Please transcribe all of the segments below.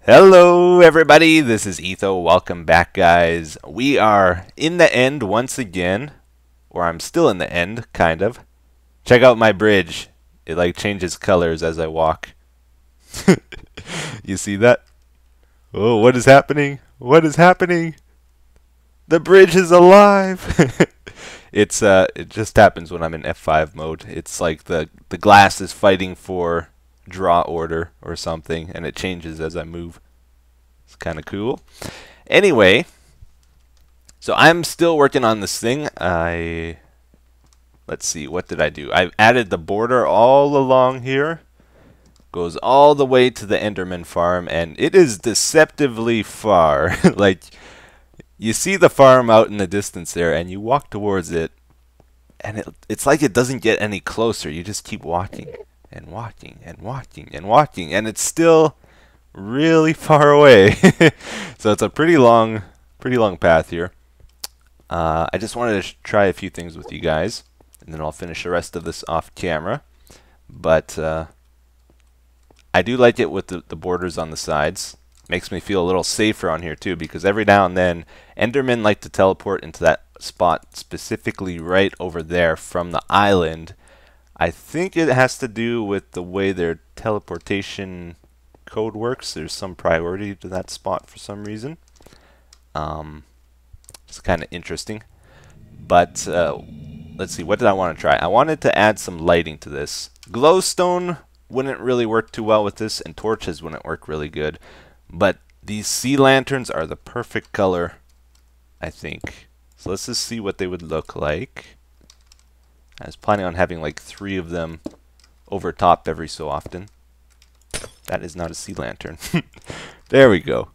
Hello everybody, this is Etho. Welcome back guys. We are in the end once again, or I'm still in the end, kind of. Check out my bridge. It like changes colors as I walk. You see that? Oh, what is happening? What is happening? The bridge is alive! It just happens when I'm in F5 mode. It's like the glass is fighting for draw order or something, and it changes as I move. It's kind of cool. Anyway, so I'm still working on this thing. Let's see, what did I do? I've added the border all along here. Goes all the way to the Enderman farm, and it is deceptively far. Like, you see the farm out in the distance there, and you walk towards it, and it's like it doesn't get any closer. You just keep walking and walking and walking and walking, and it's still really far away. So it's a pretty long path here. I just wanted to try a few things with you guys, and then I'll finish the rest of this off camera. But I do like it with the borders on the sides. Makes me feel a little safer on here too, because every now and then Endermen like to teleport into that spot specifically right over there from the island. I think it has to do with the way their teleportation code works. There's some priority to that spot for some reason. It's kind of interesting. But let's see, what did I want to try? I wanted to add some lighting to this. Glowstone wouldn't really work too well with this, and torches wouldn't work really good. But these sea lanterns are the perfect color, I think. So let's just see what they would look like. I was planning on having like 3 of them over top every so often. That is not a sea lantern. There we go.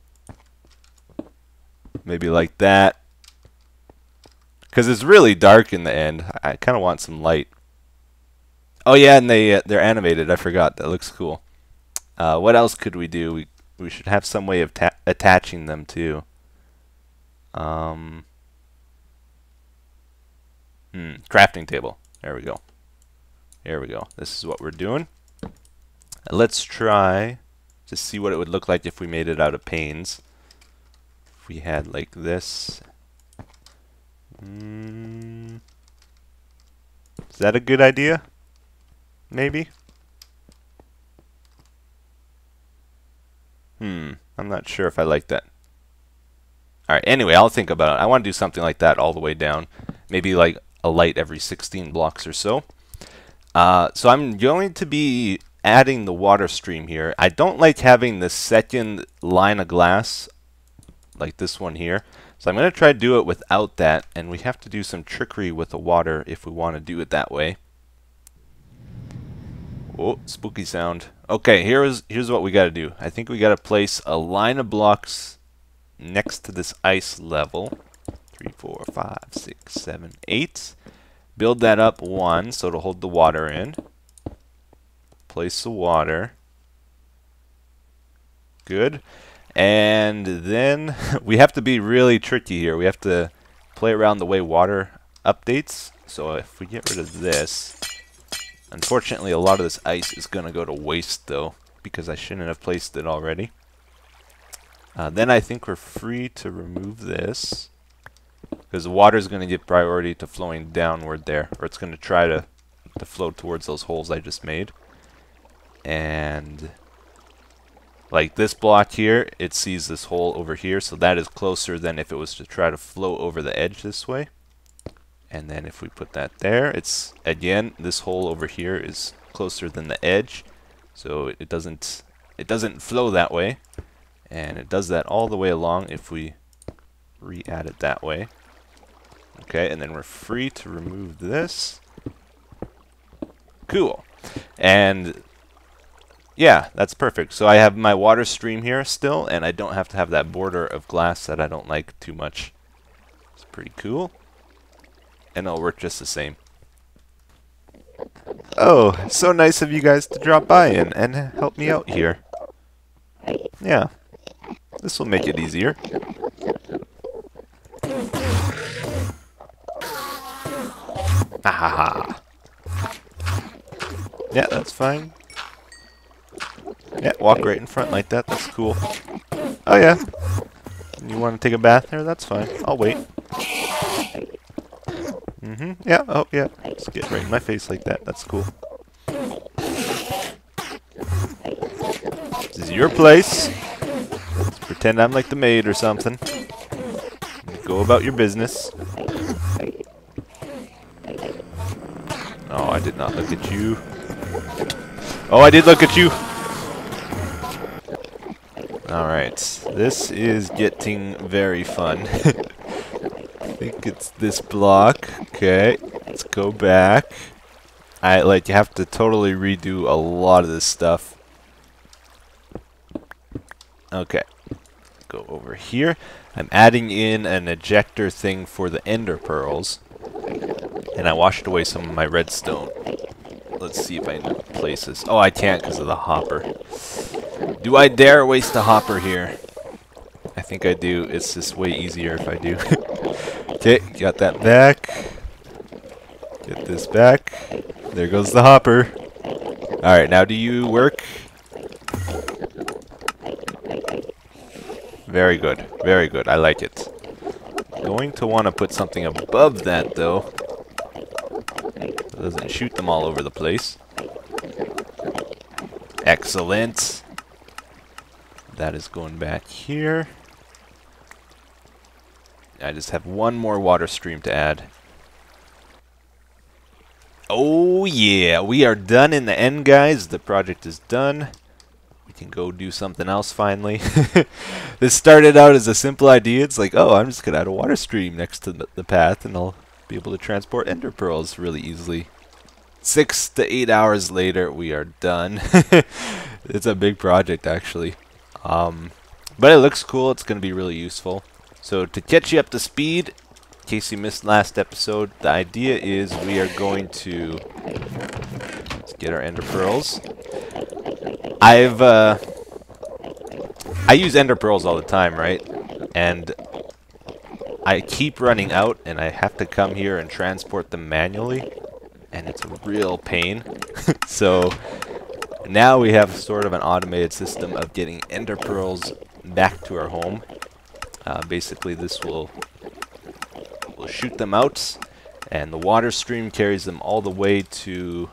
Maybe like that. Because it's really dark in the end. I kind of want some light. Oh yeah, and they're animated. I forgot. That looks cool. What else could we do? We should have some way of attaching them too. Crafting table. There we go. There we go. This is what we're doing. Let's try to see what it would look like if we made it out of panes. If we had like this. Is that a good idea? Maybe? I'm not sure if I like that. Alright, anyway, I'll think about it. I want to do something like that all the way down. Maybe like a light every 16 blocks or so. So I'm going to be adding the water stream here. I don't like having the second line of glass like this one here. So I'm going to try to do it without that, and we have to do some trickery with the water if we want to do it that way. Oh, spooky sound. Okay, here's what we got to do. I think we got to place a line of blocks next to this ice level. 3, 4, 5, 6, 7, 8. Build that up 1 so it'll hold the water in. Place the water. Good. And then we have to be really tricky here. We have to play around the way water updates. So if we get rid of this, unfortunately a lot of this ice is going to go to waste though, because I shouldn't have placed it already. Then I think we're free to remove this, because the water is going to give priority to flowing downward there, or it's going to try to flow towards those holes I just made. And like this block here, it sees this hole over here, so that is closer than if it was to try to flow over the edge this way. And then if we put that there, it's again, this hole over here is closer than the edge, so it doesn't flow that way. And it does that all the way along if we re-add it that way. Okay, and then we're free to remove this. Cool. And yeah, that's perfect. So I have my water stream here still, and I don't have to have that border of glass that I don't like too much. It's pretty cool. And it'll work just the same. Oh, so nice of you guys to drop by and help me out here. Yeah, this will make it easier. Ha ha ha. Yeah, that's fine. Yeah, walk right in front like that. That's cool. Oh yeah. You want to take a bath there? That's fine. I'll wait. Yeah. Oh yeah. Just get right in my face like that. That's cool. This is your place. Let's pretend I'm like the maid or something. Go about your business. Oh, I did not look at you. Oh, I did look at you. Alright, this is getting very fun. I think it's this block. Okay, let's go back. You have to totally redo a lot of this stuff. Okay, go over here. I'm adding in an ejector thing for the enderpearls. And I washed away some of my redstone. Let's see if I can place this. Oh, I can't because of the hopper. Do I dare waste a hopper here? I think I do. It's just way easier if I do. Okay, got that back. Get this back. There goes the hopper. Alright, now do you work? Very good. Very good. I like it. Going to want to put something above that, though. So it doesn't shoot them all over the place. Excellent. That is going back here. I just have one more water stream to add. Oh yeah, we are done in the end, guys. The project is done. We can go do something else finally. This started out as a simple idea. It's like, oh, I'm just going to add a water stream next to the path and I'll be able to transport ender pearls really easily. 6 to 8 hours later, we are done. It's a big project, actually. But it looks cool. It's going to be really useful. So to catch you up to speed, in case you missed last episode, the idea is we are going to let's get our ender pearls. I use ender pearls all the time, right? And I keep running out, and I have to come here and transport them manually, and it's a real pain. So now we have sort of an automated system of getting ender pearls back to our home. Basically, this will shoot them out, and the water stream carries them all the way to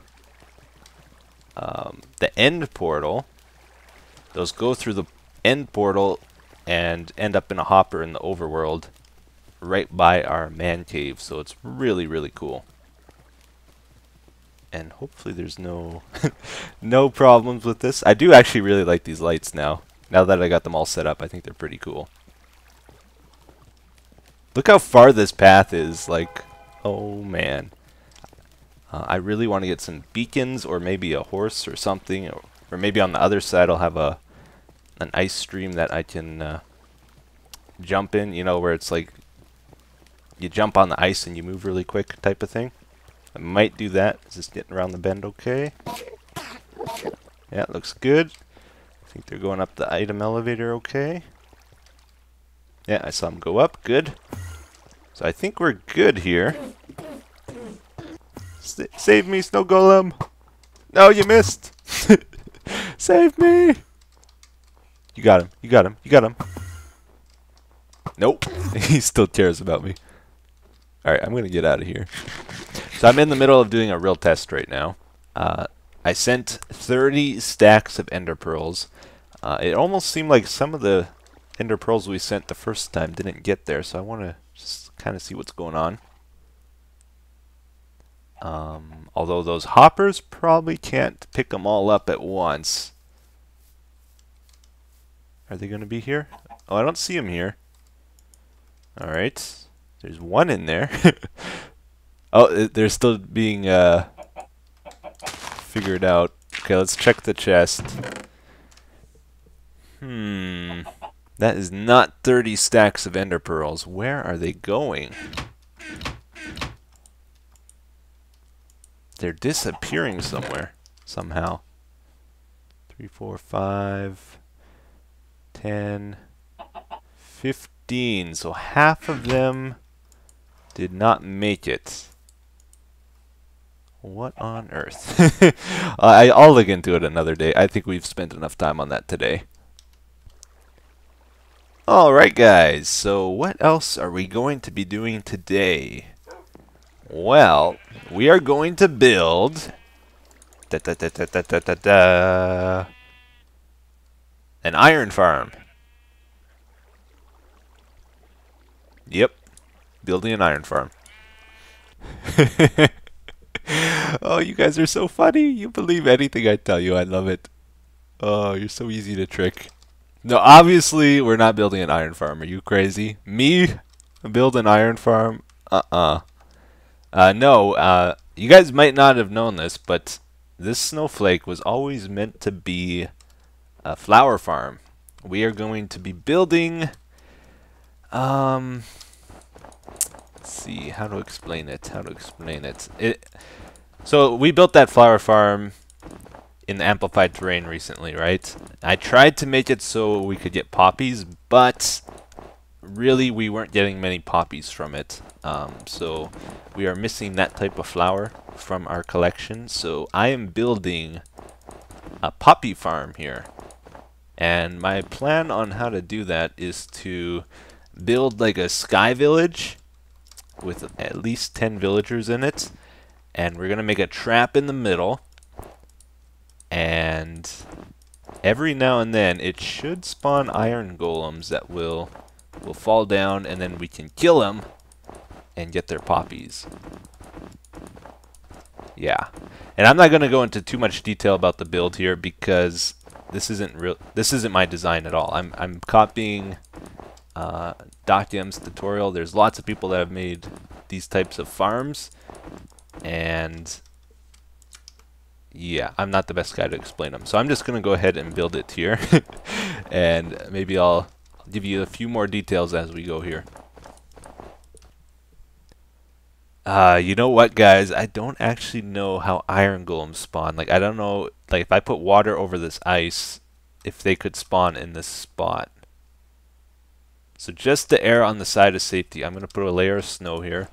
the end portal. Those go through the end portal and end up in a hopper in the overworld right by our man cave. So it's really, really cool. And hopefully there's no no problems with this. I do actually really like these lights now. Now that I got them all set up, I think they're pretty cool. Look how far this path is. Like, oh man. I really want to get some beacons or maybe a horse or something. Or maybe on the other side I'll have an ice stream that I can jump in. You know, where it's like you jump on the ice and you move really quick type of thing. I might do that. Is this getting around the bend okay? Yeah, it looks good. I think they're going up the item elevator okay. Yeah, I saw them go up. Good. So I think we're good here. Save me, Snow Golem! No, you missed! Save me! You got him. You got him. You got him. Nope. He still cares about me. Alright, I'm going to get out of here. So I'm in the middle of doing a real test right now. I sent 30 stacks of ender pearls. It almost seemed like some of the ender pearls we sent the first time didn't get there, so I want to just kind of see what's going on. Although those hoppers probably can't pick them all up at once. Are they going to be here? Oh, I don't see them here. Alright. There's one in there. Oh, they're still being figured out. Okay, let's check the chest. That is not 30 stacks of ender pearls. Where are they going? They're disappearing somewhere. Somehow. 3, 4, 5, 10, 15. So half of them did not make it. What on earth? I'll look into it another day. I think we've spent enough time on that today. Alright guys, so what else are we going to be doing today? Well, we are going to build an iron farm. Yep, building an iron farm. Oh, you guys are so funny. You believe anything I tell you. I love it. Oh, you're so easy to trick. No, obviously, we're not building an iron farm. Are you crazy? Me? Build an iron farm? No, you guys might not have known this, but this snowflake was always meant to be a flower farm. We are going to be building, let's see, how to explain it, So we built that flower farm in the amplified terrain recently, right? I tried to make it so we could get poppies, but really we weren't getting many poppies from it. So we are missing that type of flower from our collection. So I am building a poppy farm here. And my plan on how to do that is to build like a sky village with at least 10 villagers in it. And we're going to make a trap in the middle. And every now and then it should spawn iron golems that will fall down, and then we can kill them and get their poppies. Yeah. And I'm not going to go into too much detail about the build here because this isn't my design at all. I'm copying DocM's tutorial. There's lots of people that have made these types of farms, and yeah, I'm not the best guy to explain them. So I'm just going to go ahead and build it here. And maybe I'll give you a few more details as we go here. You know what, guys? I don't actually know how iron golems spawn. Like, I don't know, like, if I put water over this ice, if they could spawn in this spot. So just to err on the side of safety, I'm going to put a layer of snow here.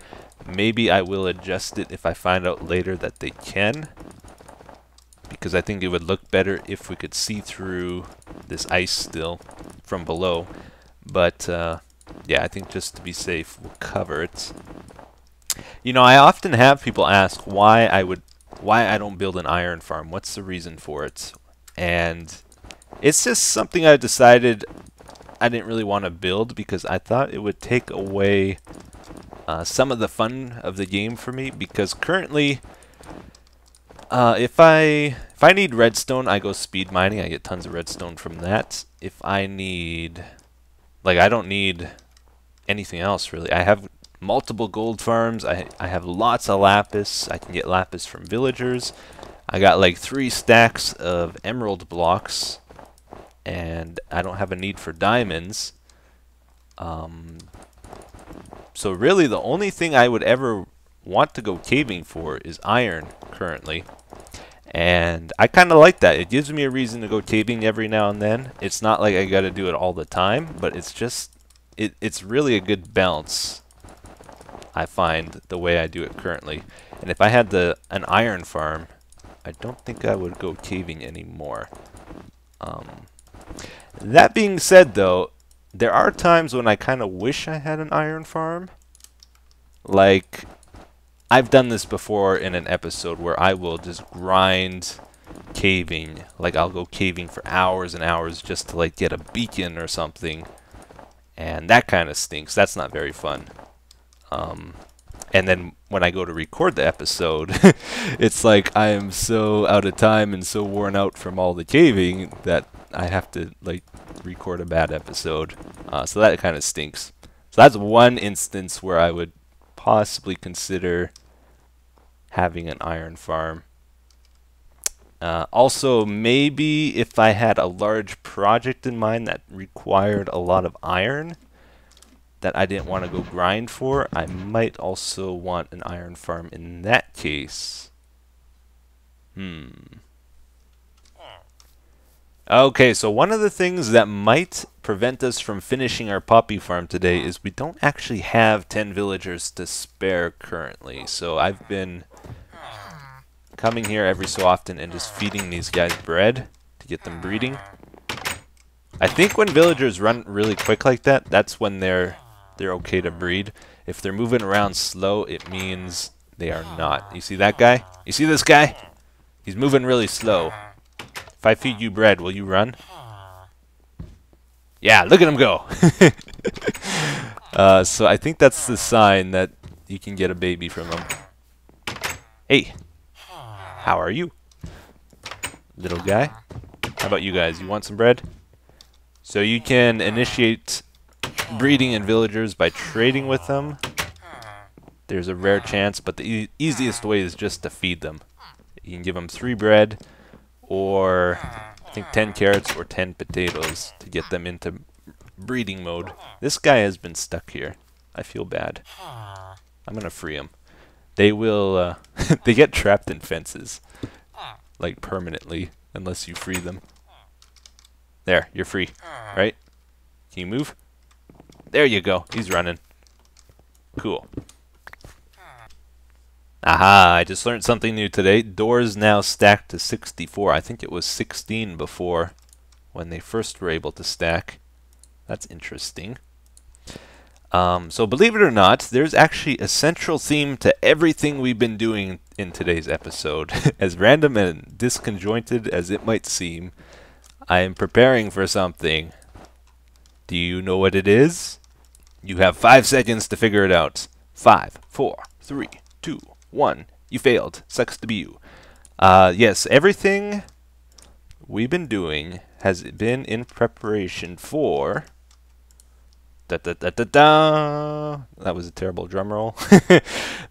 Maybe I will adjust it if I find out later that they can, because I think it would look better if we could see through this ice still from below. But yeah, I think just to be safe, we'll cover it. You know, I often have people ask why I don't build an iron farm. What's the reason for it? And it's just something I decided I didn't really want to build because I thought it would take away some of the fun of the game for me. Because currently, if I need redstone, I go speed mining. I get tons of redstone from that. If I need, like, I don't need anything else really. I have multiple gold farms. I have lots of lapis. I can get lapis from villagers. I got like 3 stacks of emerald blocks, and I don't have a need for diamonds. So really the only thing I would ever want to go caving for is iron currently. And I kind of like that. It gives me a reason to go caving every now and then. It's not like I got to do it all the time, but it's just it's really a good balance, I find, the way I do it currently. And if I had an iron farm, I don't think I would go caving anymore. That being said, though, there are times when I kind of wish I had an iron farm. Like, I've done this before in an episode where I will just grind caving. Like, I'll go caving for hours and hours just to, like, get a beacon or something. And that kind of stinks. That's not very fun. And then when I go to record the episode, it's like I am so out of time and so worn out from all the caving that I have to, like, record a bad episode. So that kind of stinks. So that's one instance where I would possibly consider having an iron farm. Also, maybe if I had a large project in mind that required a lot of iron that I didn't want to go grind for, I might also want an iron farm in that case. Okay, so one of the things that might prevent us from finishing our poppy farm today is we don't actually have 10 villagers to spare currently. So I've been coming here every so often and just feeding these guys bread to get them breeding. I think when villagers run really quick like that, that's when they're okay to breed. If they're moving around slow, it means they are not. You see that guy? You see this guy? He's moving really slow. If I feed you bread, will you run? Yeah, look at him go. So I think that's the sign that you can get a baby from him. Hey, how are you? Little guy. How about you guys? You want some bread? So you can initiate breeding in villagers by trading with them. There's a rare chance, but the easiest way is just to feed them. You can give them 3 bread, or I think 10 carrots or 10 potatoes to get them into breeding mode. This guy has been stuck here. I feel bad. I'm gonna free him. They will, they get trapped in fences, like permanently, unless you free them. There, you're free, right? Can you move? There you go. He's running. Cool. Aha, I just learned something new today. Doors now stacked to 64. I think it was 16 before when they first were able to stack. That's interesting. So believe it or not, there's actually a central theme to everything we've been doing in today's episode. As random and disconjointed as it might seem, I am preparing for something. Do you know what it is? You have 5 seconds to figure it out. 5, 4, 3, 2, 1. You failed. Sucks to be you. Yes, everything we've been doing has been in preparation for... Da, da, da, da, da. That was a terrible drum roll.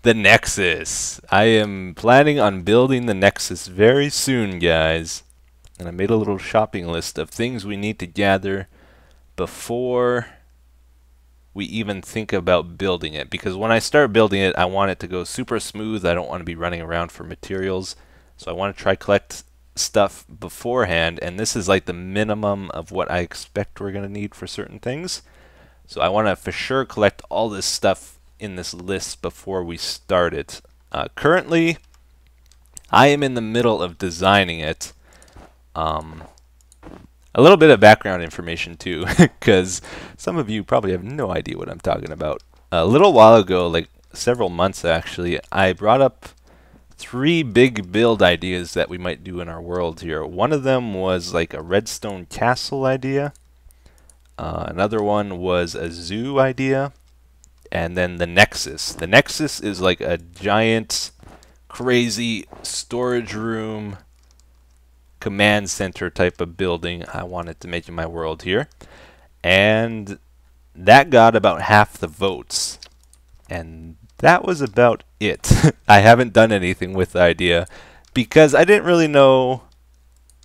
The Nexus. I am planning on building the Nexus very soon, guys. And I made a little shopping list of things we need to gather before we even think about building it. Because when I start building it, I want it to go super smooth. I don't want to be running around for materials. So I want to try collect stuff beforehand. And this is like the minimum of what I expect we're going to need for certain things. So I want to for sure collect all this stuff in this list before we start it. Currently, I am in the middle of designing it. A little bit of background information too, because some of you probably have no idea what I'm talking about. A little while ago, like several months actually, I brought up 3 big build ideas that we might do in our world here. One of them was like a redstone castle idea. Another one was a zoo idea, and then the Nexus. The Nexus is like a giant, crazy storage room, command center type of building I wanted to make in my world here. And that got about half the votes. And that was about it. I haven't done anything with the idea because I didn't really know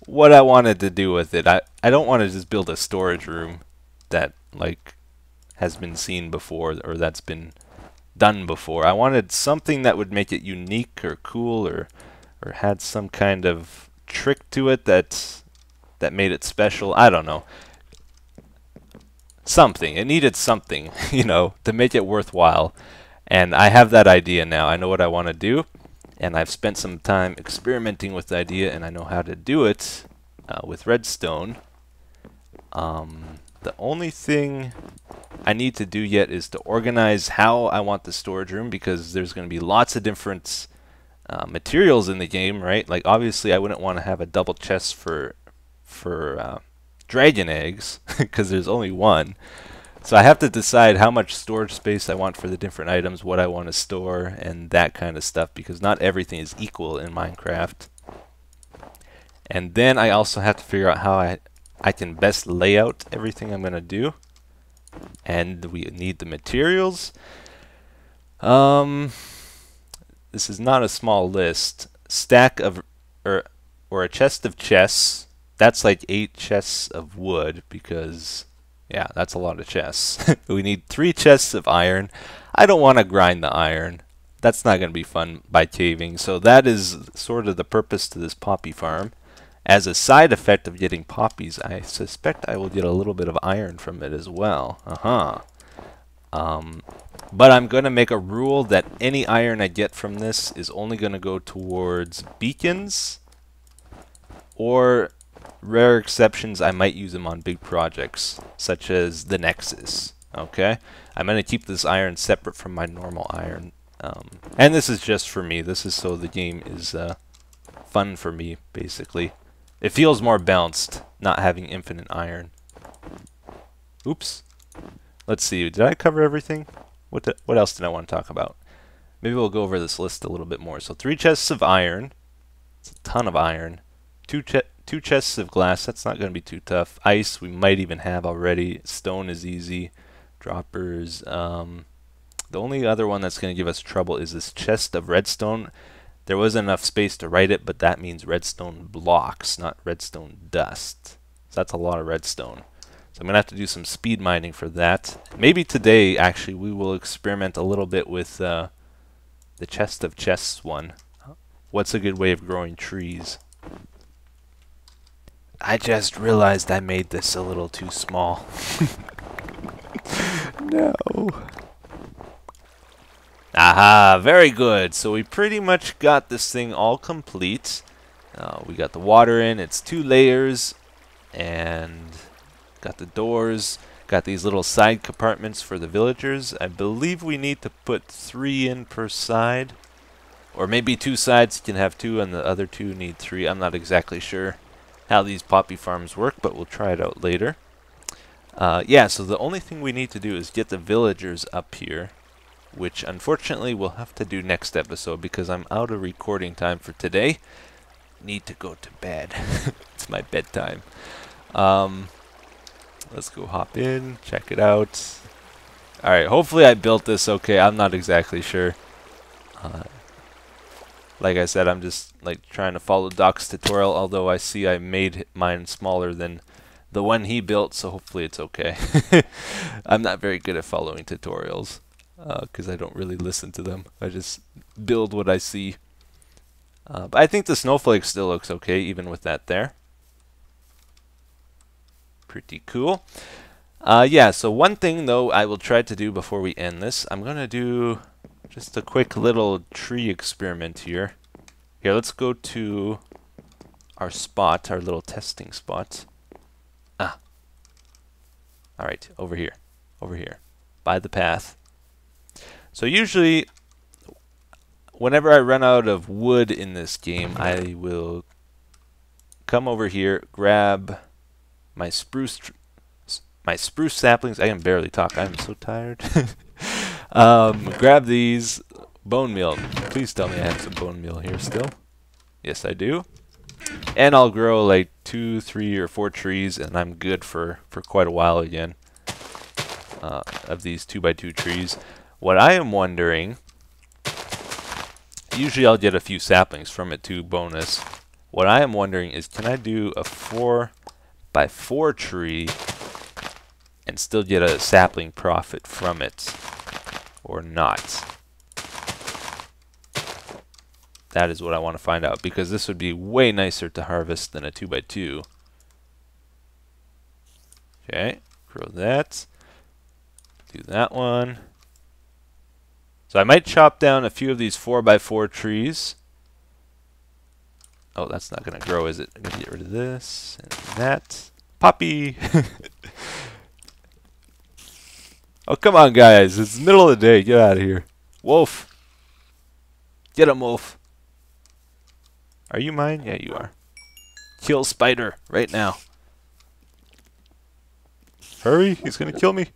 what I wanted to do with it. I don't want to just build a storage room that like has been seen before or that's been done before. I wanted something that would make it unique or cool or had some kind of trick to it that made it special. I don't know. Something. It needed something, you know, to make it worthwhile. And I have that idea now. I know what I want to do, and I've spent some time experimenting with the idea, and I know how to do it with redstone. The only thing I need to do yet is to organize how I want the storage room, because there's going to be lots of different materials in the game, right? Like obviously I wouldn't want to have a double chest for dragon eggs because there's only one. So I have to decide how much storage space I want for the different items, what I want to store, and that kind of stuff, because not everything is equal in Minecraft. And then I also have to figure out how I can best lay out everything I'm going to do. And we need the materials. This is not a small list. Stack of, or a chest of chests. That's like 8 chests of wood, because, yeah, that's a lot of chests. We need 3 chests of iron. I don't want to grind the iron. That's not going to be fun by caving. So that is sort of the purpose to this poppy farm. As a side effect of getting poppies, I suspect I will get a little bit of iron from it as well. But I'm going to make a rule that any iron I get from this is only going to go towards beacons or rare exceptions, I might use them on big projects, such as the Nexus. Okay, I'm going to keep this iron separate from my normal iron. And this is just for me. This is so the game is fun for me, basically. It feels more balanced, not having infinite iron. Oops. Let's see, did I cover everything? What else did I want to talk about? Maybe we'll go over this list a little bit more. So 3 chests of iron. It's a ton of iron. 2 chests of glass. That's not going to be too tough. Ice we might even have already. Stone is easy. Droppers. The only other one that's going to give us trouble is this chest of redstone. There wasn't enough space to write it, but that means redstone blocks, not redstone dust. So that's a lot of redstone. So I'm going to have to do some speed mining for that. Maybe today, actually, we will experiment a little bit with the chest of chests one. What's a good way of growing trees? I just realized I made this a little too small. No. Aha, very good. So we pretty much got this thing all complete. We got the water in, it's 2 layers, and got the doors, got these little side compartments for the villagers. I believe we need to put 3 in per side, or maybe 2 sides you can have 2 and the other 2 need 3. I'm not exactly sure how these poppy farms work, but we'll try it out later. Yeah, so the only thing we need to do is get the villagers up here, which unfortunately we'll have to do next episode because I'm out of recording time for today. Need to go to bed. It's my bedtime. Let's go hop in, check it out. Alright, hopefully I built this okay. I'm not exactly sure. Like I said, I'm just like trying to follow Doc's tutorial, although I see I made mine smaller than the one he built, so hopefully it's okay. I'm not very good at following tutorials because I don't really listen to them. I just build what I see. But I think the snowflake still looks okay, even with that there. Pretty cool. Yeah, so one thing, though, I will try to do before we end this. I'm going to do just a quick little tree experiment here. Here, let's go to our spot, our little testing spot. Alright, over here. Over here. By the path. So usually, whenever I run out of wood in this game, I will come over here, grab my spruce saplings. I can barely talk. I'm so tired. Grab these. Bone meal. Please tell me I have some bone meal here still. Yes, I do. And I'll grow like 2, 3, or 4 trees, and I'm good for quite a while again. Of these 2x2 trees. What I am wondering, usually I'll get a few saplings from it too, bonus. What I am wondering is, can I do a 4x4 tree and still get a sapling profit from it, or not? That is what I want to find out, because this would be way nicer to harvest than a 2x2. Okay, grow that. Do that one. So I might chop down a few of these 4x4 trees. Oh, that's not going to grow, is it? I'm going to get rid of this and that. Poppy! Oh, come on, guys. It's the middle of the day. Get out of here. Wolf. Get him, Wolf. Are you mine? Yeah, you are. Kill Spider right now. Hurry. He's going to kill me.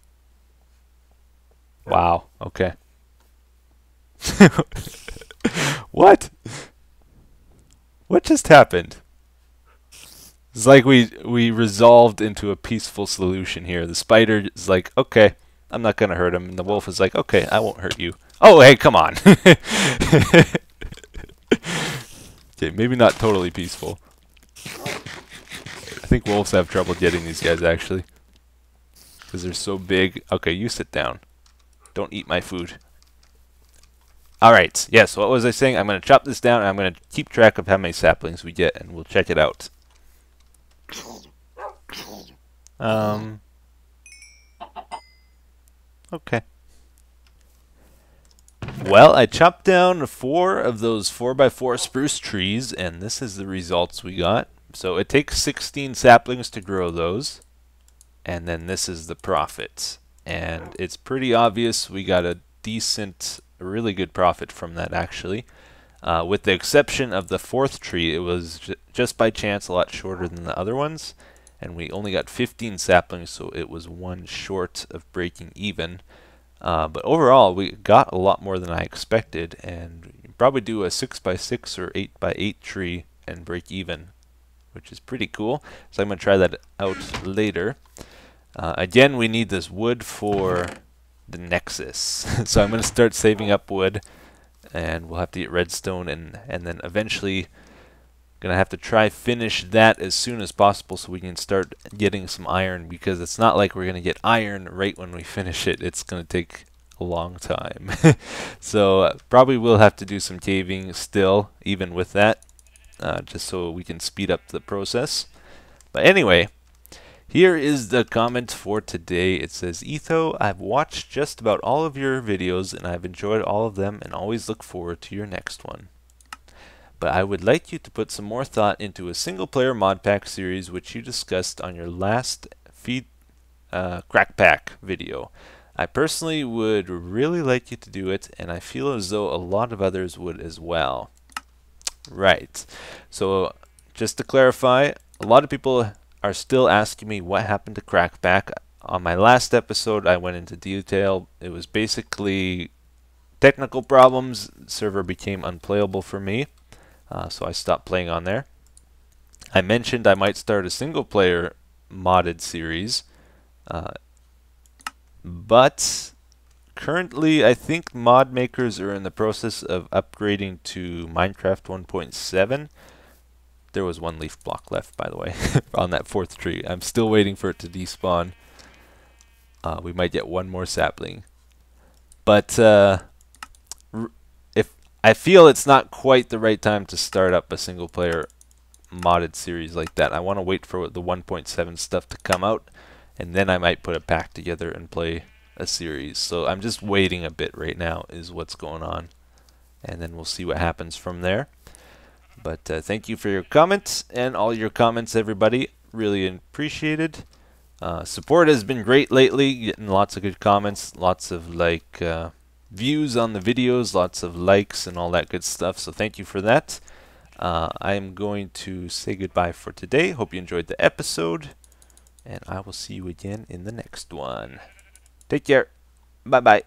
Wow. Okay. What? What just happened? It's like we resolved into a peaceful solution here. The spider is like, okay, I'm not gonna hurt him, and the wolf is like, okay, I won't hurt you. Oh, hey, come on. Okay, maybe not totally peaceful. I think wolves have trouble getting these guys actually, because they're so big. Okay, you sit down. Don't eat my food. Alright, yes, what was I saying? I'm going to chop this down, and I'm going to keep track of how many saplings we get, and we'll check it out. Okay. Well, I chopped down 4 of those 4x4 spruce trees, and this is the results we got. So it takes 16 saplings to grow those, and then this is the profit. And it's pretty obvious we got a really good profit from that actually. With the exception of the fourth tree, it was just by chance a lot shorter than the other ones, and we only got 15 saplings, so it was one short of breaking even. But overall, we got a lot more than I expected, and you can probably do a 6x6 or 8x8 tree and break even, which is pretty cool. So I'm going to try that out later. Again, we need this wood for the Nexus. So I'm going to start saving up wood, and we'll have to get redstone, and then eventually gonna have to try finish that as soon as possible so we can start getting some iron, because it's not like we're gonna get iron right when we finish it. It's gonna take a long time. So probably we'll have to do some caving still even with that, just so we can speed up the process. But anyway, here is the comment for today. It says, Etho, I've watched just about all of your videos and I've enjoyed all of them and always look forward to your next one. But I would like you to put some more thought into a single player mod pack series which you discussed on your last crack pack video. I personally would really like you to do it, and I feel as though a lot of others would as well. Right. So just to clarify, a lot of people are still asking me what happened to crackback. On my last episode I went into detail. It was basically technical problems. The server became unplayable for me, so I stopped playing on there. I mentioned I might start a single player modded series, but currently I think mod makers are in the process of upgrading to Minecraft 1.7. There was one leaf block left, by the way, on that fourth tree. I'm still waiting for it to despawn. We might get one more sapling. But if I feel it's not quite the right time to start up a single player modded series like that. I want to wait for the 1.7 stuff to come out, and then I might put a pack together and play a series. So I'm just waiting a bit right now is what's going on, and then we'll see what happens from there. But thank you for your comments and all your comments, everybody. Really appreciated. Support has been great lately, getting lots of good comments, lots of views on the videos, lots of likes and all that good stuff. So thank you for that. I am going to say goodbye for today. Hope you enjoyed the episode, and I will see you again in the next one. Take care. Bye-bye.